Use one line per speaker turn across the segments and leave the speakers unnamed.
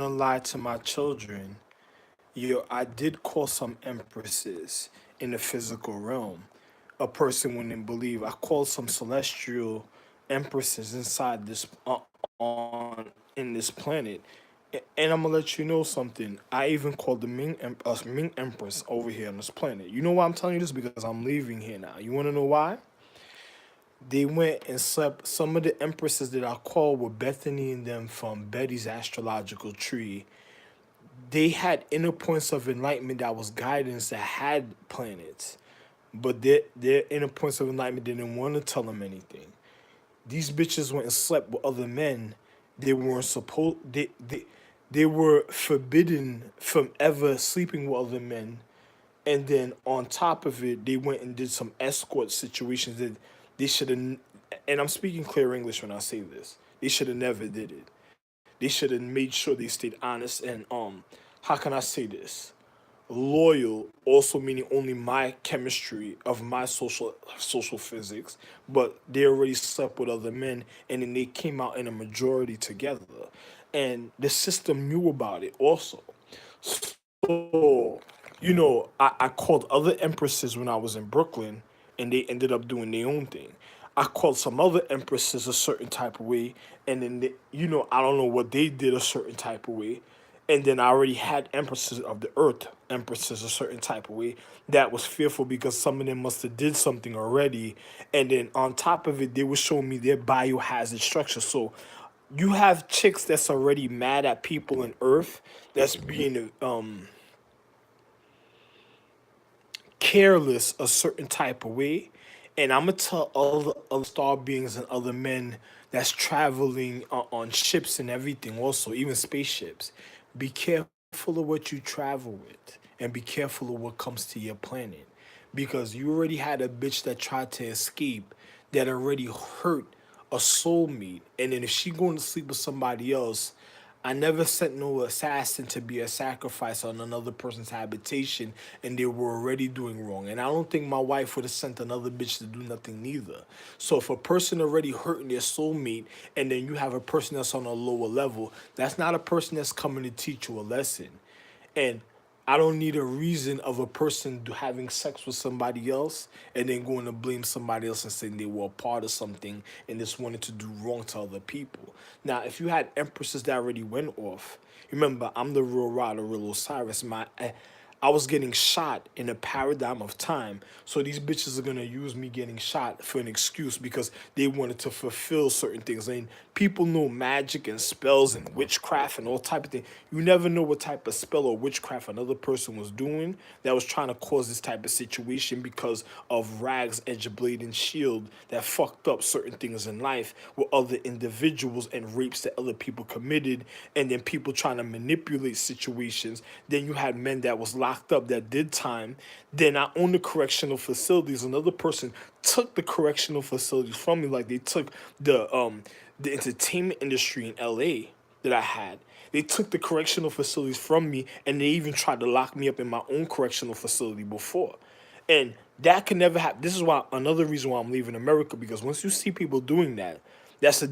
gonna lie to my children. Yo, I did call some empresses in the physical realm. A person wouldn't believe. I called some celestial empresses inside this on in this planet. And I'm gonna let you know something. I even called the Ming Empress over here on this planet. You know why I'm telling you this? Because I'm leaving here now. You wanna know why? They went and slept. Some of the empresses that I called were Bethany and them from Betty's astrological tree. They had inner points of enlightenment that was guidance that had planets, but their inner points of enlightenment didn't want to tell them anything. These bitches went and slept with other men. They weren't supposed. They were forbidden from ever sleeping with other men. And then on top of it, they went and did some escort situations that they should have. And I'm speaking clear English when I say this. They should have never did it. They should have made sure they stayed honest and how can I say this? Loyal, also meaning only my chemistry of my social physics, but they already slept with other men, and then they came out in a majority together, and the system knew about it also. So, I called other empresses when I was in Brooklyn, and they ended up doing their own thing. I called some other empresses a certain type of way, and then I don't know what they did a certain type of way, and then I already had empresses of the earth, empresses a certain type of way that was fearful because some of them must have did something already, and then on top of it, they were showing me their biohazard structure. So you have chicks that's already mad at people in Earth that's being careless a certain type of way. And I'm gonna tell other star beings and other men that's traveling on ships and everything, also even spaceships. Be careful of what you travel with, and be careful of what comes to your planet, because you already had a bitch that tried to escape that already hurt a soulmate, and then if she going to sleep with somebody else, I never sent no assassin to be a sacrifice on another person's habitation, and they were already doing wrong. And I don't think my wife would have sent another bitch to do nothing neither. So if a person already hurting their soulmate, and then you have a person that's on a lower level, that's not a person that's coming to teach you a lesson. And I don't need a reason of a person having sex with somebody else and then going to blame somebody else and saying they were a part of something and just wanted to do wrong to other people. Now, if you had empresses that already went off, remember, I'm the real Rod, real Osiris. I was getting shot in a paradigm of time. So these bitches are gonna use me getting shot for an excuse because they wanted to fulfill certain things. And people know magic and spells and witchcraft and all type of thing. You never know what type of spell or witchcraft another person was doing that was trying to cause this type of situation because of Rag's edge blade and shield that fucked up certain things in life with other individuals and rapes that other people committed, and then people trying to manipulate situations. Then you had men that was locked up that did time. Then I own the correctional facilities. Another person took the correctional facilities from me, like they took the entertainment industry in LA that I had. They took the correctional facilities from me, and they even tried to lock me up in my own correctional facility before. And that can never happen. This is why another reason why I'm leaving America, because once you see people doing that, that's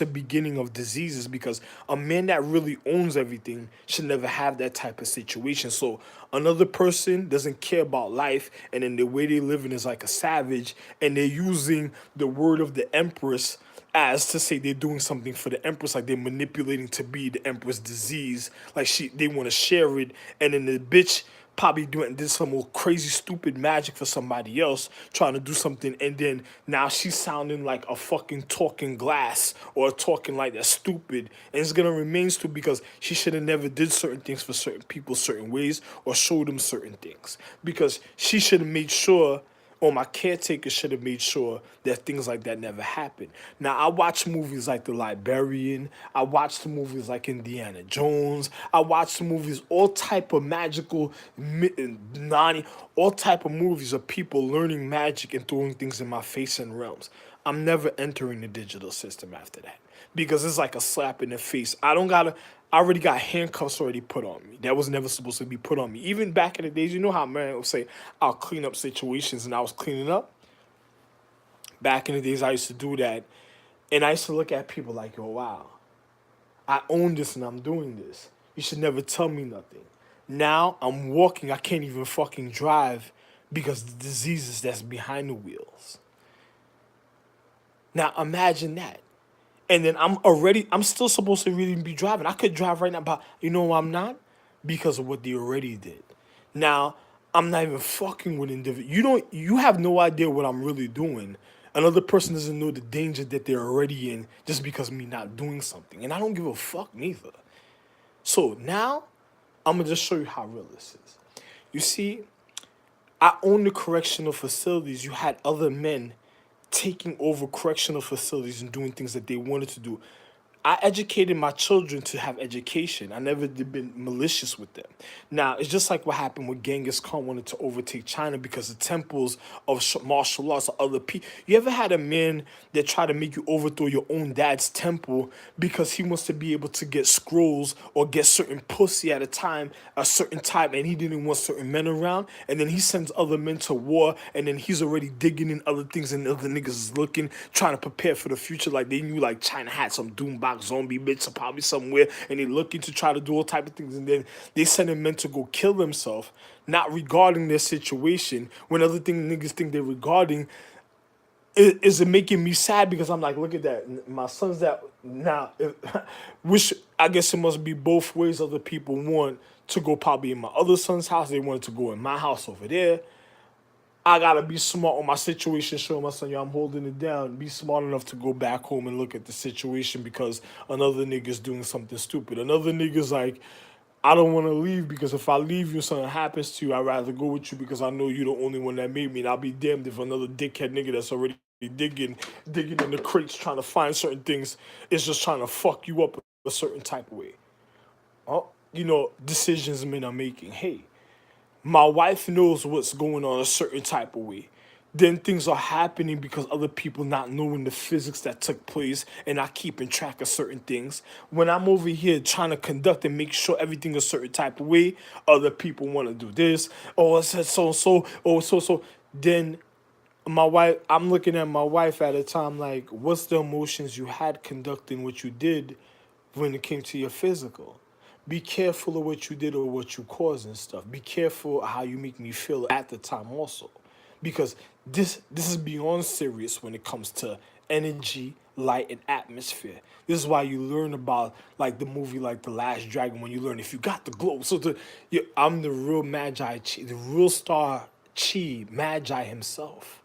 a beginning of diseases, because a man that really owns everything should never have that type of situation. So another person doesn't care about life, and then the way they living is like a savage, and they're using the word of the empress as to say they're doing something for the empress, like they're manipulating to be the empress disease, like they want to share it, and then the bitch probably did some old crazy stupid magic for somebody else trying to do something, and then now she's sounding like a fucking talking glass or a talking like that's stupid, and it's gonna remain stupid because she should have never did certain things for certain people certain ways or showed them certain things, because she should have made sure, or my caretaker should have made sure that things like that never happened. Now, I watch movies like The Librarian. I watch the movies like Indiana Jones. I watch the movies, all type of magical, Nani, all type of movies of people learning magic and throwing things in my face and realms. I'm never entering the digital system after that because it's like a slap in the face. I already got handcuffs already put on me. That was never supposed to be put on me. Even back in the days, you know how man would say, I'll clean up situations, and I was cleaning up? Back in the days, I used to do that. And I used to look at people like, yo, wow, I own this and I'm doing this. You should never tell me nothing. Now I'm walking, I can't even fucking drive because the diseases that's behind the wheels. Now imagine that. And then I'm still supposed to really be driving. I could drive right now, but you know why I'm not? Because of what they already did. Now, I'm not even fucking with individuals. You have no idea what I'm really doing. Another person doesn't know the danger that they're already in just because me not doing something. And I don't give a fuck neither. So now, I'm gonna just show you how real this is. You see, I own the correctional facilities. You had other men taking over correctional facilities and doing things that they wanted to do. I educated my children to have education. I never did been malicious with them. Now, it's just like what happened when Genghis Khan wanted to overtake China because the temples of martial arts or other people. You ever had a man that tried to make you overthrow your own dad's temple because he wants to be able to get scrolls or get certain pussy at a certain time, and he didn't want certain men around, and then he sends other men to war, and then he's already digging in other things, and other niggas is looking, trying to prepare for the future, like they knew like China had some doom zombie bitch probably somewhere, and they looking to try to do all type of things, and then they sending men to go kill themselves, not regarding their situation. When other things niggas think they're regarding, is it making me sad because I'm like, look at that, my son's that now. Which I guess it must be both ways. Other people want to go probably in my other son's house. They wanted to go in my house over there. I gotta be smart on my situation, show my son, yo, I'm holding it down. Be smart enough to go back home and look at the situation because another nigga's doing something stupid. Another nigga's like, I don't want to leave because if I leave you, something happens to you. I'd rather go with you because I know you're the only one that made me. And I'll be damned if another dickhead nigga that's already digging in the crates trying to find certain things is just trying to fuck you up a certain type of way. Oh, decisions men are making. Hey, my wife knows what's going on a certain type of way. Then things are happening because other people not knowing the physics that took place and not keeping track of certain things. When I'm over here trying to conduct and make sure everything a certain type of way, other people want to do this, or it's so, or so. Then my wife, I'm looking at my wife at a time like, what's the emotions you had conducting what you did when it came to your physical? Be careful of what you did or what you caused and stuff. Be careful how you make me feel at the time also. Because this is beyond serious when it comes to energy, light, and atmosphere. This is why you learn about like the movie like The Last Dragon, when you learn if you got the glow. So I'm the real Magi Chi, the real star Chi, Magi himself.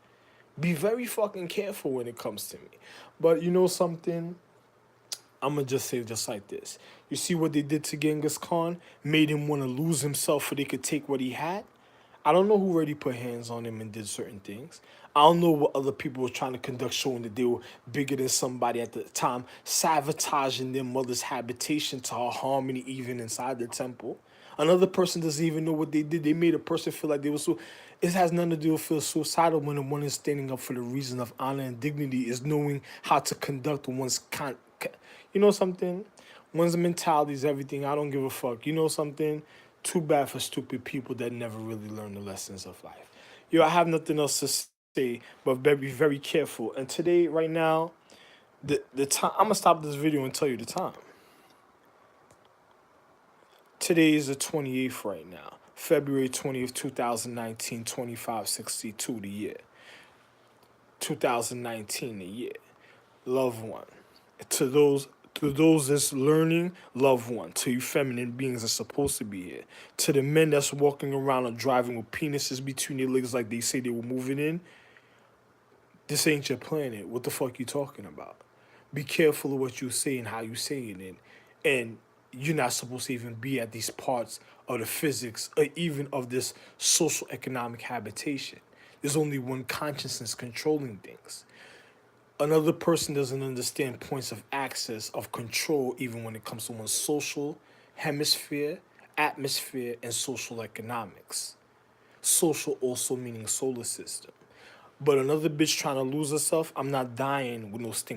Be very fucking careful when it comes to me. But you know something? I'm going to just say it just like this. You see what they did to Genghis Khan? Made him want to lose himself so they could take what he had? I don't know who already put hands on him and did certain things. I don't know what other people were trying to conduct, showing that they were bigger than somebody at the time, sabotaging their mother's habitation to her harmony even inside the temple. Another person doesn't even know what they did. They made a person feel like they were so... It has nothing to do with feel suicidal when the one is standing up for the reason of honor and dignity is knowing how to conduct one's... You know something? One's mentality is everything. I don't give a fuck. You know something? Too bad for stupid people that never really learn the lessons of life. Yo, I have nothing else to say, but be very careful. And today, right now, the time... I'm going to stop this video and tell you the time. Today is the 28th right now. February 20th, 2019, 2562 the year. 2019 the year. Loved one. To those that's learning, loved one. To you feminine beings that's supposed to be here. To the men that's walking around or driving with penises between their legs like they say they were moving in, this ain't your planet. What the fuck you talking about? Be careful of what you say and how you saying it. And you're not supposed to even be at these parts of the physics or even of this social economic habitation. There's only one consciousness controlling things. Another person doesn't understand points of access, of control, even when it comes to one's social hemisphere, atmosphere, and social economics. Social also meaning solar system. But another bitch trying to lose herself, I'm not dying with no stink.